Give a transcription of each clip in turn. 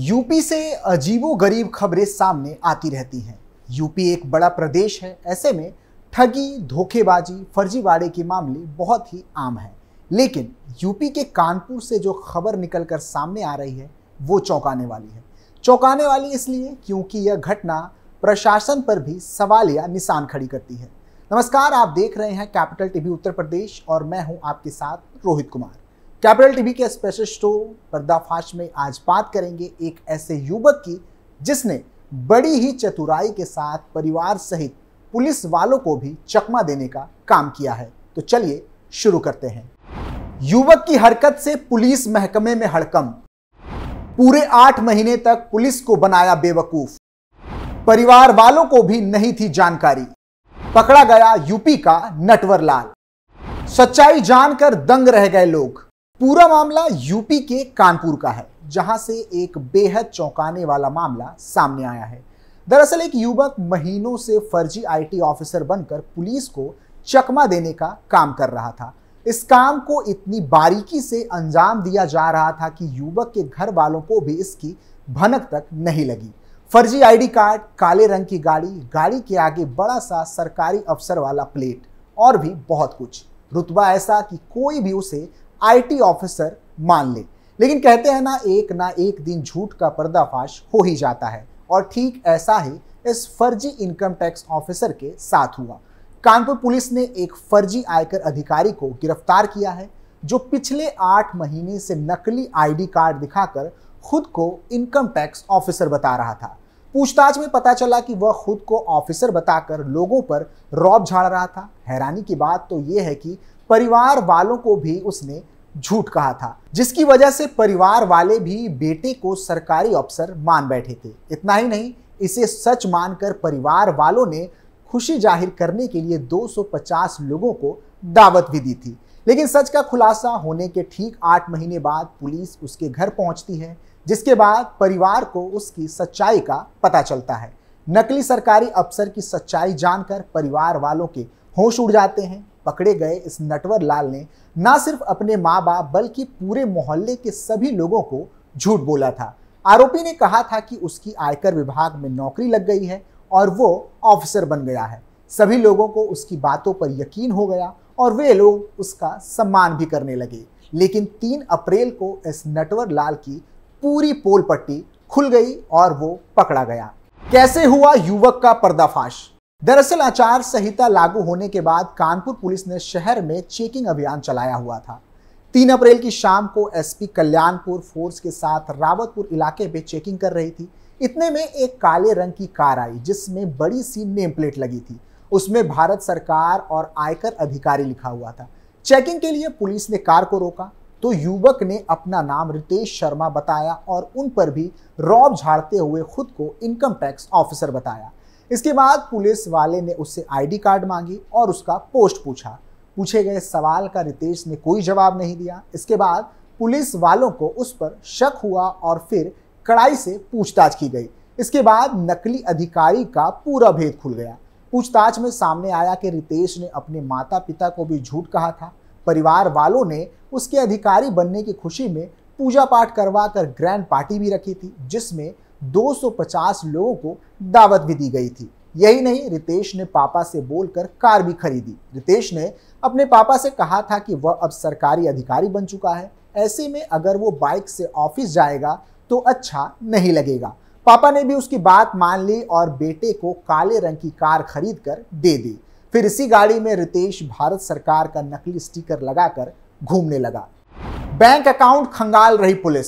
UP से अजीबोगरीब खबरें सामने आती रहती हैं। यूपी एक बड़ा प्रदेश है, ऐसे में ठगी, धोखेबाजी, फर्जीवाड़े के मामले बहुत ही आम हैं। लेकिन यूपी के कानपुर से जो खबर निकलकर सामने आ रही है वो चौंकाने वाली है। चौंकाने वाली इसलिए क्योंकि यह घटना प्रशासन पर भी सवाल या निशान खड़ी करती है। नमस्कार, आप देख रहे हैं कैपिटल टीवी उत्तर प्रदेश और मैं हूं आपके साथ रोहित कुमार। कैपिटल टीवी के स्पेशल शो पर्दाफाश में आज बात करेंगे एक ऐसे युवक की जिसने बड़ी ही चतुराई के साथ परिवार सहित पुलिस वालों को भी चकमा देने का काम किया है। तो चलिए शुरू करते हैं। युवक की हरकत से पुलिस महकमे में हड़कंप। पूरे 8 महीने तक पुलिस को बनाया बेवकूफ। परिवार वालों को भी नहीं थी जानकारी। पकड़ा गया यूपी का नटवर लाल। सच्चाई जानकर दंग रह गए लोग। पूरा मामला यूपी के कानपुर का है, जहां से एक बेहद चौंकाने वाला मामला सामने आया है। दरअसल एक युवक महीनों से फर्जी आईटी ऑफिसर बनकर पुलिस को चकमा देने का काम कर रहा था। इस काम को इतनी बारीकी से अंजाम दिया जा रहा था कि युवक के घर वालों को भी इसकी भनक तक नहीं लगी। फर्जी आईडी कार्ड, काले रंग की गाड़ी, गाड़ी के आगे बड़ा सा सरकारी अफसर वाला प्लेट और भी बहुत कुछ। रुतबा ऐसा कि कोई भी उसे आईटी ऑफिसर मान ले। लेकिन कहते हैं ना एक दिन झूठ का पर्दाफाश हो ही जाता है, और ठीक ऐसा ही इस फर्जी इनकम टैक्स ऑफिसर के साथ हुआ। कानपुर पुलिस ने एक फर्जी आयकर अधिकारी को गिरफ्तार किया है, जो पिछले 8 महीने से नकली आईडी कार्ड दिखाकर खुद को इनकम टैक्स ऑफिसर बता रहा था। पूछताछ में पता चला कि वह खुद को ऑफिसर बताकर लोगों पर रौब झाड़ रहा था। हैरानी की बात तो यह है कि परिवार वालों को भी उसने झूठ कहा था, जिसकी वजह से परिवार वाले भी बेटे को सरकारी अफसर मान बैठे थे। इतना ही नहीं, इसे सच मानकर परिवार वालों ने खुशी जाहिर करने के लिए 250 लोगों को दावत भी दी थी। लेकिन सच का खुलासा होने के ठीक 8 महीने बाद पुलिस उसके घर पहुंचती है, जिसके बाद परिवार को उसकी सच्चाई का पता चलता है। नकली सरकारी अफसर की सच्चाई जानकर परिवार वालों के होश उड़ जाते हैं। पकड़े गए इस नटवर लाल ने न सिर्फ अपने माँ बाप बल्कि पूरे मोहल्ले के सभी लोगों को झूठ बोला था। आरोपी ने कहा था कि उसकी आयकर विभाग में नौकरी लग गई है और वो ऑफिसर बन गया है। सभी लोगों को उसकी बातों पर यकीन हो गया और वे लोग उसका सम्मान भी करने लगे। लेकिन 3 अप्रैल को इस नटवर लाल की पूरी पोल पट्टी खुल गई और वो पकड़ा गया। कैसे हुआ युवक का पर्दाफाश? दरअसल आचार संहिता लागू होने के बाद कानपुर पुलिस ने शहर में चेकिंग अभियान चलाया हुआ था। 3 अप्रैल की शाम को एसपी कल्याणपुर फोर्स के साथ रावतपुर इलाके पे चेकिंग कर रही थी। इतने में एक काले रंग की कार आई, जिसमें बड़ी सी नेम प्लेट लगी थी। उसमें भारत सरकार और आयकर अधिकारी लिखा हुआ था। चेकिंग के लिए पुलिस ने कार को रोका तो युवक ने अपना नाम रितेश शर्मा बताया और उन पर भी रौब झाड़ते हुए खुद को इनकम टैक्स ऑफिसर बताया। इसके बाद पुलिस वाले ने उससे आईडी कार्ड मांगी और उसका पोस्ट पूछा। पूछे गए सवाल का रितेश ने कोई जवाब नहीं दिया। इसके बाद पुलिस वालों को उस पर शक हुआ और फिर कड़ाई से पूछताछ की गई। इसके बाद नकली अधिकारी का पूरा भेद खुल गया। पूछताछ में सामने आया कि रितेश ने अपने माता पिता को भी झूठ कहा था। परिवार वालों ने उसके अधिकारी बनने की खुशी में पूजा पाठ करवा कर ग्रैंड पार्टी भी रखी थी, जिसमें 250 लोगों को दावत भी दी गई थी। यही नहीं, रितेश ने पापा से बोलकर कार भी खरीदी। रितेश ने अपने पापा से कहा था कि वह अब सरकारी अधिकारी बन चुका है, ऐसे में अगर वो बाइक से ऑफिस जाएगा तो अच्छा नहीं लगेगा। पापा ने भी उसकी बात मान ली और बेटे को काले रंग की कार खरीद कर दे दी। फिर इसी गाड़ी में रितेश भारत सरकार का नकली स्टिकर लगाकर घूमने लगा। बैंक अकाउंट खंगाल रही पुलिस।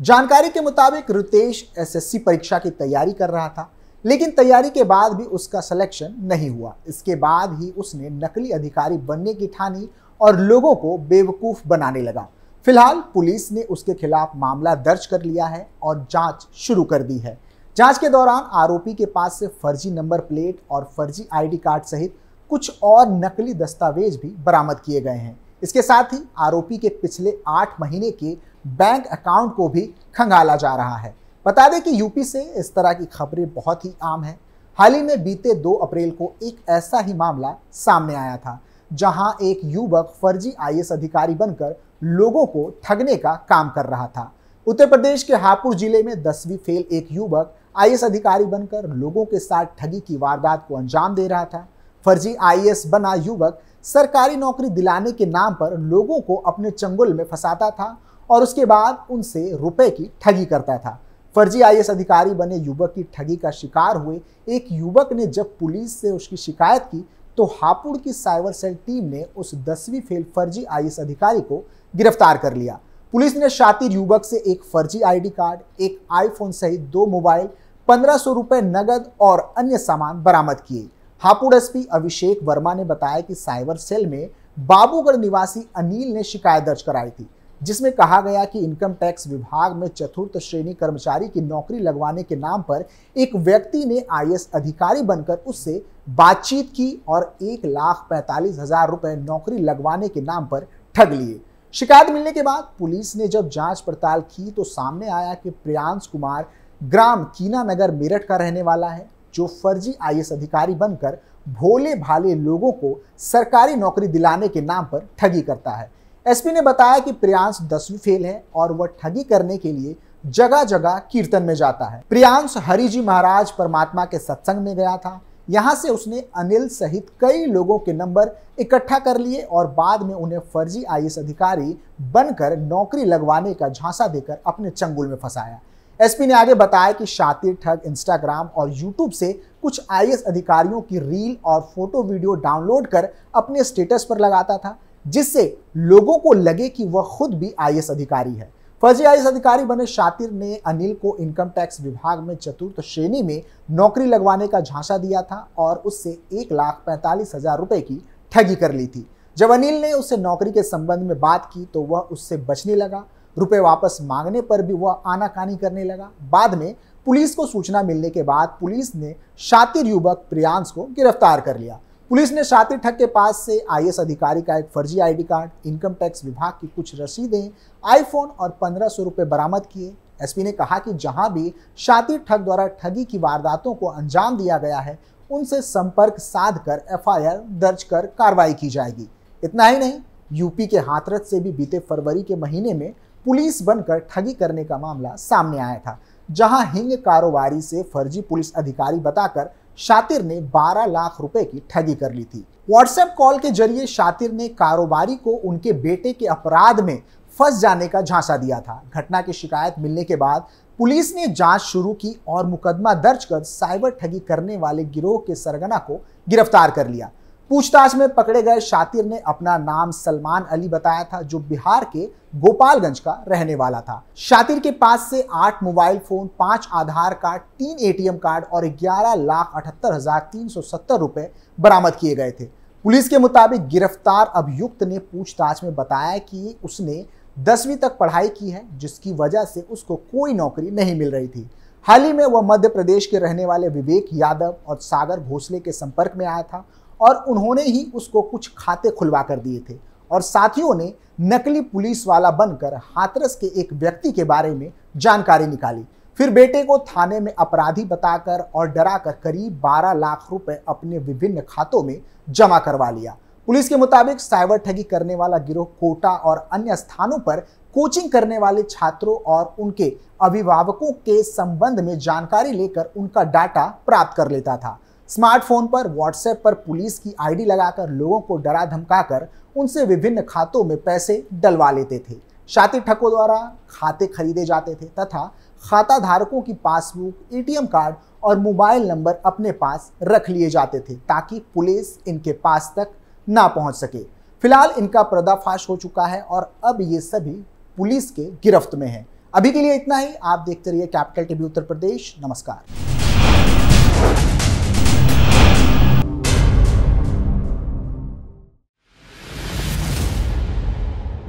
जानकारी के मुताबिक रितेश एसएससी परीक्षा की तैयारी कर रहा था, लेकिन तैयारी के बाद भी उसका सिलेक्शन नहीं हुआ। इसके बाद ही उसने नकली अधिकारी बनने की ठानी और लोगों को बेवकूफ बनाने लगा। फिलहाल पुलिस ने उसके खिलाफ मामला दर्ज कर लिया है और जांच शुरू कर दी है। जांच के दौरान आरोपी के पास से फर्जी नंबर प्लेट और फर्जी आईडी कार्ड सहित कुछ और नकली दस्तावेज भी बरामद किए गए हैं। इसके साथ ही आरोपी के पिछले 8 महीने के बैंक अकाउंट को भी खंगाला जा रहा है। बता दें कि यूपी से इस तरह की खबरें बहुत ही आम हैं। हाल ही में बीते 2 अप्रैल को एक ऐसा ही मामला सामने आया था, जहां एक युवक फर्जी आईएएस अधिकारी बनकर लोगों को ठगने का काम कर रहा था। उत्तर प्रदेश के हापुड़ जिले में 10वीं फेल एक युवक आईएएस अधिकारी बनकर लोगों के साथ ठगी की वारदात को अंजाम दे रहा था। फर्जी आईएएस बना युवक सरकारी नौकरी दिलाने के नाम पर लोगों को अपने चंगुल में फंसाता था और उसके बाद उनसे रुपए की ठगी करता था। फर्जी आईएएस अधिकारी बने युवक की ठगी का शिकार हुए एक युवक ने जब पुलिस से उसकी शिकायत की तो हापुड़ की साइबर सेल टीम ने उस 10वीं फेल फर्जी आईएएस अधिकारी को गिरफ्तार कर लिया। पुलिस ने शातिर युवक से एक फर्जी आईडी कार्ड, एक आईफोन सहित 2 मोबाइल, 1500 रुपए नगद और अन्य सामान बरामद किए। हापुड़ एसपी अभिषेक वर्मा ने बताया कि साइबर सेल में बाबूगढ़ निवासी अनिल ने शिकायत दर्ज कराई थी, जिसमें कहा गया कि इनकम टैक्स विभाग में 4th श्रेणी कर्मचारी की नौकरी लगवाने के नाम पर एक व्यक्ति ने आईएएस अधिकारी बनकर उससे बातचीत की और 1,45,000 रुपए नौकरी लगवाने के नाम पर ठग लिए। शिकायत मिलने के बाद पुलिस ने जब जांच पड़ताल की तो सामने आया कि प्रियांश कुमार ग्राम कीना नगर मेरठ का रहने वाला है, जो फर्जी आईएएस अधिकारी बनकर भोले भाले लोगों को सरकारी नौकरी दिलाने के नाम पर ठगी करता है। एसपी ने बताया कि प्रियांश 10वीं फेल है और वह ठगी करने के लिए जगह जगह कीर्तन में जाता है। प्रियांश हरि जी महाराज परमात्मा के सत्संग में गया था। यहां से उसने अनिल सहित कई लोगों के नंबर इकट्ठा कर लिए और बाद में उन्हें फर्जी आईएएस अधिकारी बनकर नौकरी लगवाने का झांसा देकर अपने चंगुल में फंसाया। एसपी ने आगे बताया कि शातिर ठग इंस्टाग्राम और यूट्यूब से कुछ आईएएस अधिकारियों की रील और फोटो वीडियो डाउनलोड कर अपने स्टेटस पर लगाता था, जिससे लोगों को लगे कि वह खुद भी आईएएस अधिकारी है। फर्जी आईएएस अधिकारी बने शातिर ने अनिल को इनकम टैक्स विभाग में 4th श्रेणी में नौकरी लगवाने का झांसा दिया था और उससे 1,45,000 रुपए की ठगी कर ली थी। जब अनिल ने उससे नौकरी के संबंध में बात की तो वह उससे बचने लगा। रुपए वापस मांगने पर भी वह आनाकानी करने लगा। बाद में पुलिस को सूचना मिलने के बाद पुलिस ने शातिर युवक प्रियांश को गिरफ्तार कर लिया। पुलिस ने शातिर ठग के पास से आईएएस अधिकारी का एक फर्जी आईडी कार्ड, इनकम टैक्स विभाग की कुछ रसीदें, आईफोन और 1500 रुपए बरामद किए। एसपी ने कहा कि जहां भी शातिर ठग द्वारा ठगी की वारदातों को अंजाम दिया गया है, उनसे संपर्क साधकर एफआईआर दर्ज कर कार्रवाई की जाएगी। इतना ही नहीं, यूपी के हाथरस से भी बीते फरवरी के महीने में पुलिस बनकर ठगी करने का मामला सामने आया था, जहां हिंग कारोबारी से फर्जी पुलिस अधिकारी बताकर शातिर ने 12 लाख रुपए की ठगी कर ली थी। व्हाट्सएप कॉल के जरिए शातिर ने कारोबारी को उनके बेटे के अपराध में फंस जाने का झांसा दिया था। घटना की शिकायत मिलने के बाद पुलिस ने जांच शुरू की और मुकदमा दर्ज कर साइबर ठगी करने वाले गिरोह के सरगना को गिरफ्तार कर लिया। पूछताछ में पकड़े गए शातिर ने अपना नाम सलमान अली बताया था, जो बिहार के गोपालगंज का रहने वाला था। शातिर के पास से 8 मोबाइल फोन, 5 आधार कार्ड, 3 एटीएम कार्ड और 11,78,370 रुपए बरामद किए गए थे। पुलिस के मुताबिक गिरफ्तार अभियुक्त ने पूछताछ में बताया कि उसने 10वीं तक पढ़ाई की है, जिसकी वजह से उसको कोई नौकरी नहीं मिल रही थी। हाल ही में वह मध्य प्रदेश के रहने वाले विवेक यादव और सागर भोसले के संपर्क में आया था और उन्होंने ही उसको कुछ खाते खुलवा कर दिए थे और साथियों ने नकली पुलिस वाला बनकर हाथरस के एक व्यक्ति के बारे में जानकारी निकाली। फिर बेटे को थाने में अपराधी बताकर और डराकर करीब 12 लाख रुपए अपने विभिन्न खातों में जमा करवा लिया। पुलिस के मुताबिक साइबर ठगी करने वाला गिरोह कोटा और अन्य स्थानों पर कोचिंग करने वाले छात्रों और उनके अभिभावकों के संबंध में जानकारी लेकर उनका डाटा प्राप्त कर लेता था। स्मार्टफोन पर व्हाट्सएप पर पुलिस की आईडी लगाकर लोगों को डरा धमकाकर उनसे विभिन्न खातों में पैसे डलवा लेते थे। शातिर ठगों द्वारा खाते खरीदे जाते थे तथा खाता धारकों की पासबुक, एटीएम कार्ड और मोबाइल नंबर अपने पास रख लिए जाते थे ताकि पुलिस इनके पास तक ना पहुंच सके। फिलहाल इनका पर्दाफाश हो चुका है और अब ये सभी पुलिस के गिरफ्त में हैं। अभी के लिए इतना ही। आप देखते रहिए कैपिटल टीवी उत्तर प्रदेश। नमस्कार।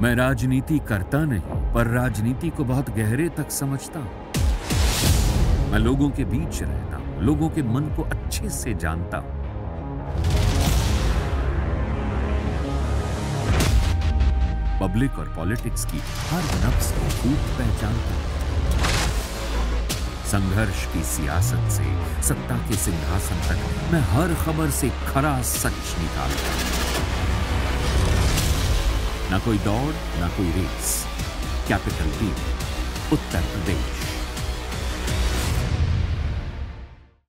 मैं राजनीति करता नहीं, पर राजनीति को बहुत गहरे तक समझता हूं। मैं लोगों के बीच रहता हूं, लोगों के मन को अच्छे से जानता हूं। पब्लिक और पॉलिटिक्स की हर नब्ज को खूब पहचानता हूं। संघर्ष की सियासत से सत्ता के सिंहासन तक मैं हर खबर से खरा सच निकालता हूं। ना कोई दौड़, ना कोई race. Capital TV, Uttar Pradesh.